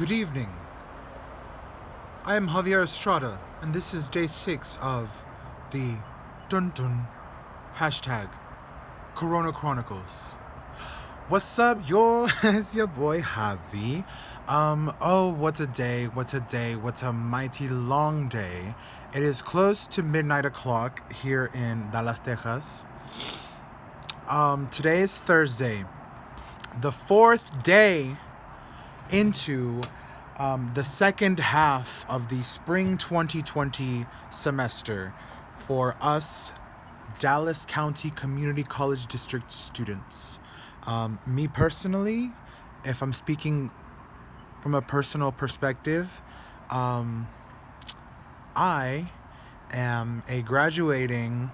Good evening. I am Javier Estrada, and this is day 6 of the Dun Dun hashtag Corona Chronicles. What's up, y'all? It's your boy Javi. What's a day? What's a mighty long day. It is close to midnight o'clock here in Dallas, Texas. Today is Thursday, the 4th day into the second half of the spring 2020 semester for us Dallas County Community College District students. Me personally, if I'm speaking from a personal perspective, I am a graduating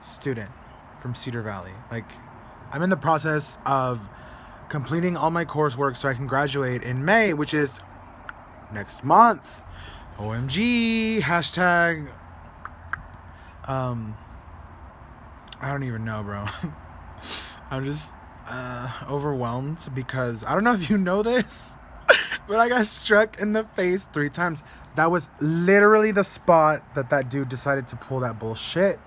student from Cedar Valley. I'm in the process of completing all my coursework so I can graduate in May, which is next month. OMG, hashtag. I don't even know, bro. I'm just overwhelmed because I don't know if you know this, but I got struck in the face 3 times. That was literally the spot that dude decided to pull that bullshit.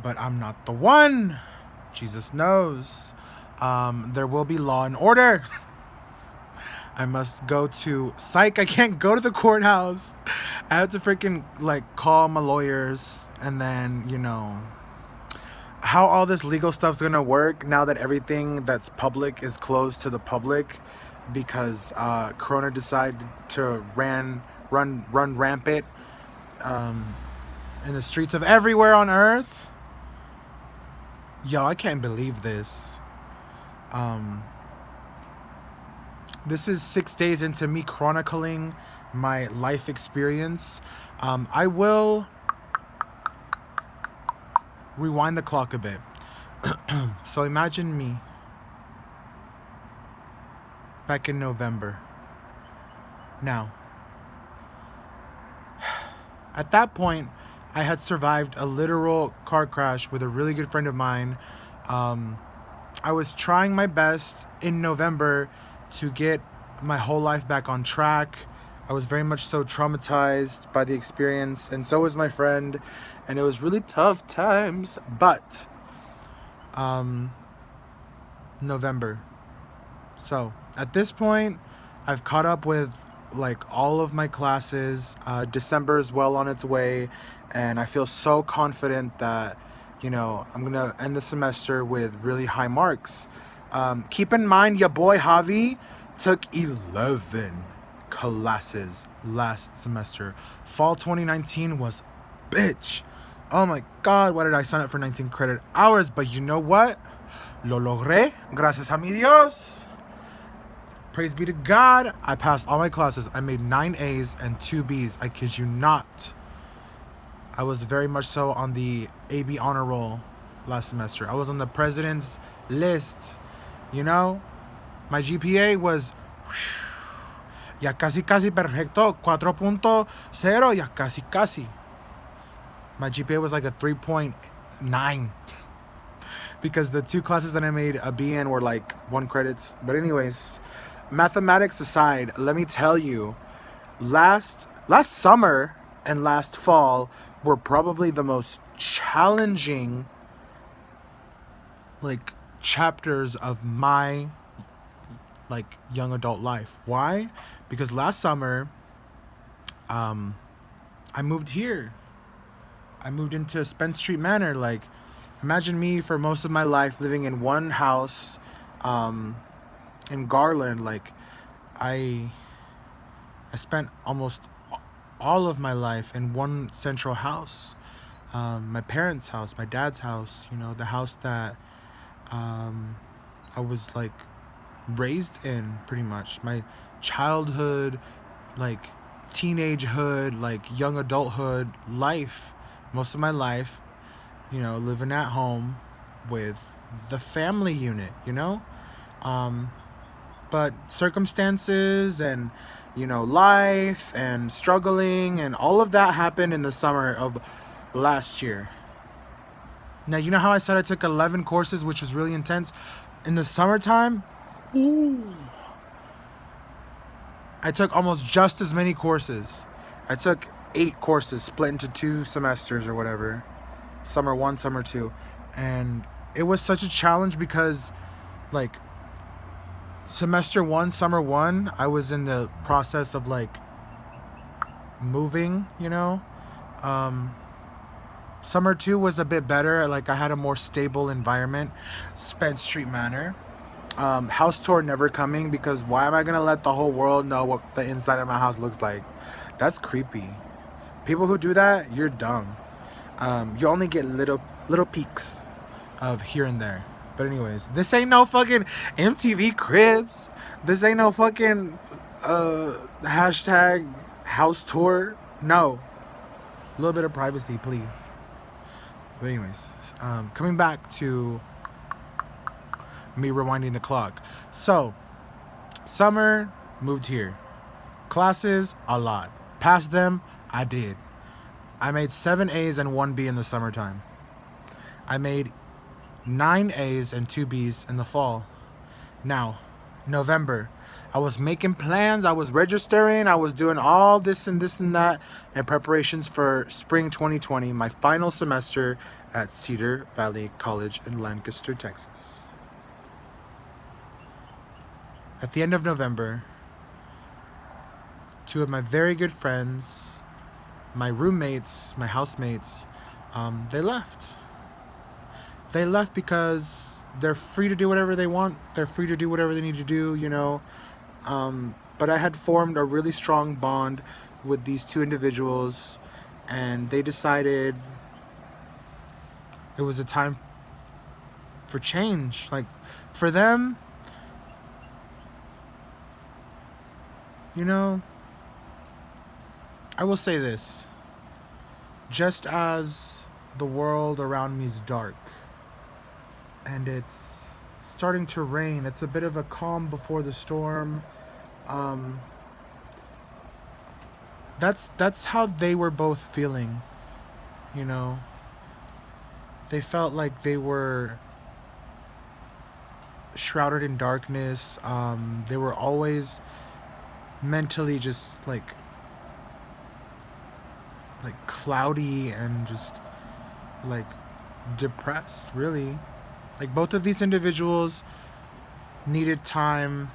But I'm not the one. Jesus knows. There will be law and order. I must go to psych. I can't go to the courthouse. I have to freaking call my lawyers, and then how all this legal stuff's gonna work now that everything that's public is closed to the public because Corona decided to run rampant in the streets of everywhere on Earth. Yo, I can't believe this. This is 6 days into me chronicling my life experience. I will rewind the clock a bit. So imagine me back in November. Now, at that point, I had survived a literal car crash with a really good friend of mine. I was trying my best in November to get my whole life back on track. I was very much so traumatized by the experience, and so was my friend, and it was really tough times. But November. So at this point, I've caught up with all of my classes. December is well on its way, and I feel so confident that I'm gonna end the semester with really high marks. Keep in mind, your boy Javi took 11 classes last semester. Fall 2019 was bitch. Oh my god, why did I sign up for 19 credit hours? But you know what? Lo logré. Gracias a mi Dios. Praise be to God. I passed all my classes. I made 9 A's and 2 B's. I kid you not. I was very much so on the AB honor roll last semester. I was on the president's list. My GPA was ya casi perfecto, 4.0, ya casi. My GPA was a 3.9 because the 2 classes that I made a B in were 1 credits. But anyways, mathematics aside, let me tell you, last summer and last fall were probably the most challenging chapters of my young adult life. Why? Because last summer I moved here. I moved into Spence Street Manor. Imagine me for most of my life living in one house in Garland. I spent almost all of my life in one central house. My parents' house, my dad's house, the house that I was raised in, pretty much. My childhood, teenagehood, young adulthood life. Most of my life, living at home with the family unit, but circumstances and life and struggling and all of that happened in the summer of last year. Now, you know how I said I took 11 courses, which was really intense? In the summertime, ooh, I took almost just as many courses. I took 8 courses split into 2 semesters or whatever. Summer 1, summer 2. And it was such a challenge because, like, semester 1, summer 1, I was in the process of, like, moving, you know? Summer 2 was a bit better. Like, I had a more stable environment. Spence Street Manor. House tour never coming, because why am I gonna let the whole world know what the inside of my house looks like? That's creepy. People who do that, you're dumb. You only get little peeks of here and there. But anyways, this ain't no fucking MTV Cribs. This ain't no fucking hashtag house tour. No. A little bit of privacy, please. But anyways, coming back to me rewinding the clock. So, summer, moved here. Classes, a lot. Passed them, I did. I made 7 A's and 1 B in the summertime. I made 9 A's and 2 B's in the fall. Now, November, I was making plans, I was registering, I was doing all this and that in preparations for spring 2020, my final semester at Cedar Valley College in Lancaster, Texas. At the end of November, 2 of my very good friends, my roommates, my housemates, they left. They left because they're free to do whatever they want. They're free to do whatever they need to do, you know. But I had formed a really strong bond with these 2 individuals, and they decided it was a time for change. Like, for them, you know, I will say this. Just as the world around me is dark and it's starting to rain, it's a bit of a calm before the storm. That's how they were both feeling, you know. They felt like they were shrouded in darkness. They were always mentally just like cloudy and just like depressed, really. Like, both of these individuals needed time,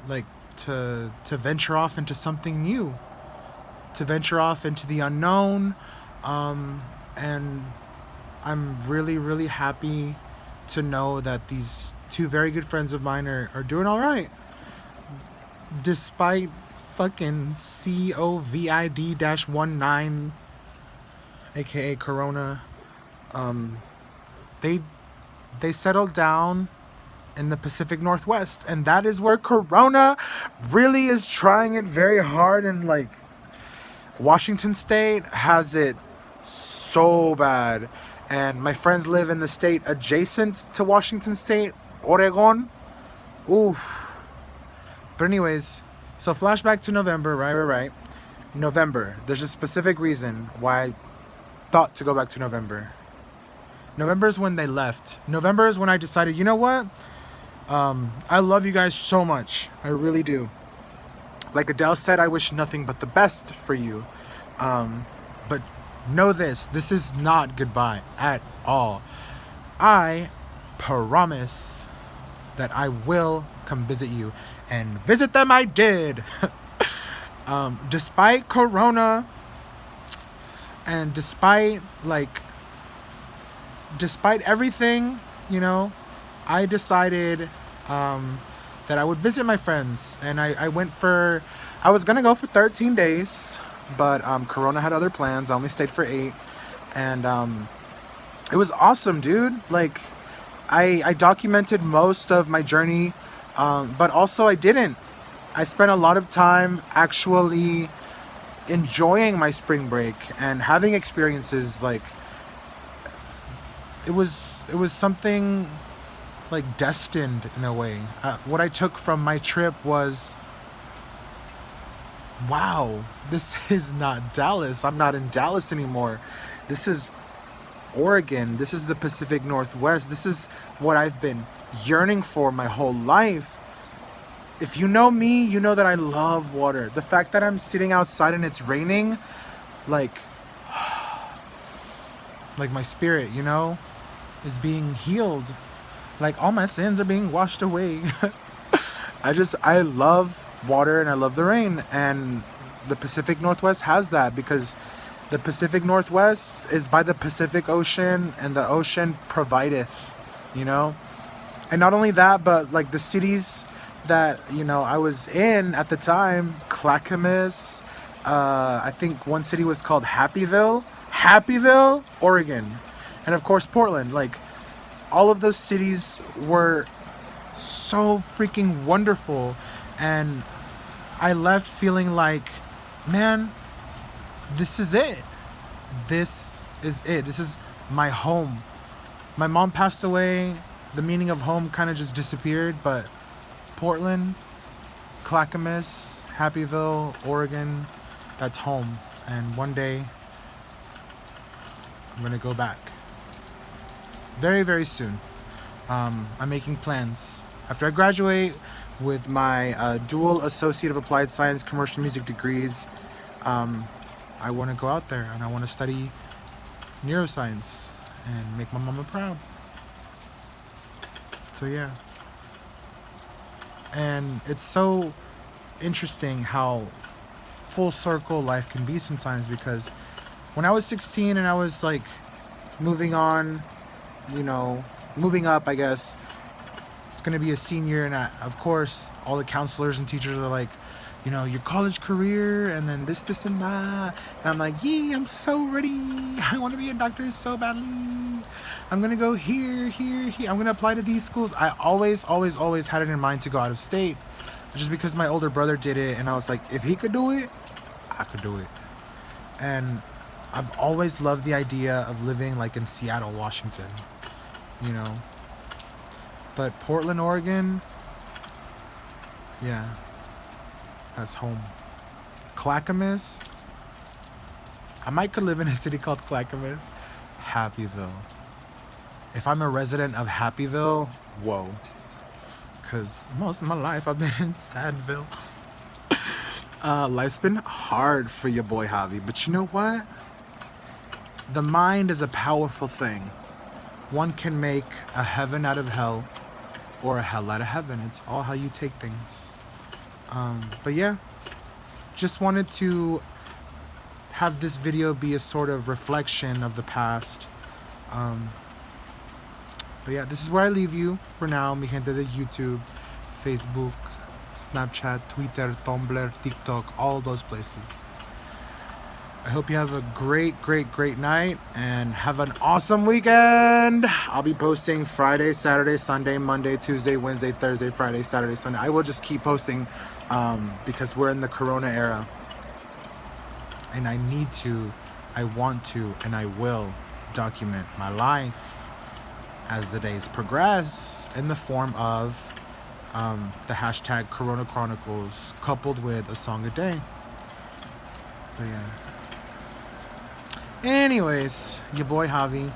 like, to venture off into something new, to venture off into the unknown. And I'm really, really happy to know that these 2 very good friends of mine are doing all right, despite fucking COVID-19, aka Corona. They settled down in the Pacific Northwest, and that is where Corona really is trying it very hard. And like, Washington State has it so bad, and my friends live in the state adjacent to Washington State, Oregon. Oof. But anyways, so flashback to November, right. November. There's a specific reason why I thought to go back to November. November is when they left. November is when I decided, you know what? I love you guys so much. I really do. Like Adele said, I wish nothing but the best for you. But know this is not goodbye at all. I promise that I will come visit you. And visit them I did. Despite Corona, and despite everything, you know, I decided that I would visit my friends. And I was going to go for 13 days, but Corona had other plans. I only stayed for 8. And it was awesome, dude. Like, I documented most of my journey, but also I didn't. I spent a lot of time actually enjoying my spring break and having experiences. Like, it was something like destined in a way. What I took from my trip was, wow, this is not Dallas. I'm not in Dallas anymore. This is Oregon. This is the Pacific Northwest. This is what I've been yearning for my whole life. If you know me, you know that I love water. The fact that I'm sitting outside and it's raining, like my spirit, you know, is being healed. Like all my sins are being washed away. I love water and I love the rain, and the Pacific Northwest has that because the Pacific Northwest is by the Pacific Ocean and the ocean provideth, you know. And not only that, but like the cities that, you know, I was in at the time, Clackamas, I think one city was called Happyville, Oregon, and of course Portland. Like all of those cities were so freaking wonderful, and I left feeling like, man, this is it. This is it. This is my home. My mom passed away. The meaning of home kind of just disappeared, but Portland, Clackamas, Happyville, Oregon, that's home. And one day, I'm gonna go back. Very, very soon. I'm making plans. After I graduate with my dual Associate of Applied Science Commercial Music degrees, I want to go out there and I want to study neuroscience and make my mama proud. So yeah. And it's so interesting how full circle life can be sometimes, because when I was 16 and I was like moving on, you know, moving up, I guess, it's going to be a senior, and of course all the counselors and teachers are like, you know, your college career and then this and that, and I'm like, yeah, I'm so ready. I want to be a doctor so badly. I'm gonna go here. I'm gonna apply to these schools. I always had it in mind to go out of state, just because my older brother did it, and I was like, if he could do it, I could do it. And I've always loved the idea of living like in Seattle, Washington, you know. But Portland, Oregon, yeah, that's home. Clackamas, I might could live in a city called Clackamas. Happyville. If I'm a resident of Happyville, whoa. Because most of my life I've been in Sadville. Life's been hard for your boy Javi. But you know what? The mind is a powerful thing. One can make a heaven out of hell or a hell out of heaven. It's all how you take things. But yeah, just wanted to have this video be a sort of reflection of the past. But yeah, this is where I leave you for now. Mi gente de YouTube, Facebook, Snapchat, Twitter, Tumblr, TikTok, all those places. I hope you have a great night and have an awesome weekend. I'll be posting Friday, Saturday, Sunday, Monday, Tuesday, Wednesday, Thursday, Friday, Saturday, Sunday. I will just keep posting because we're in the Corona era. And I need to, I want to, and I will document my life as the days progress in the form of the hashtag Corona Chronicles coupled with a song a day. But yeah. Anyways, your boy Javi.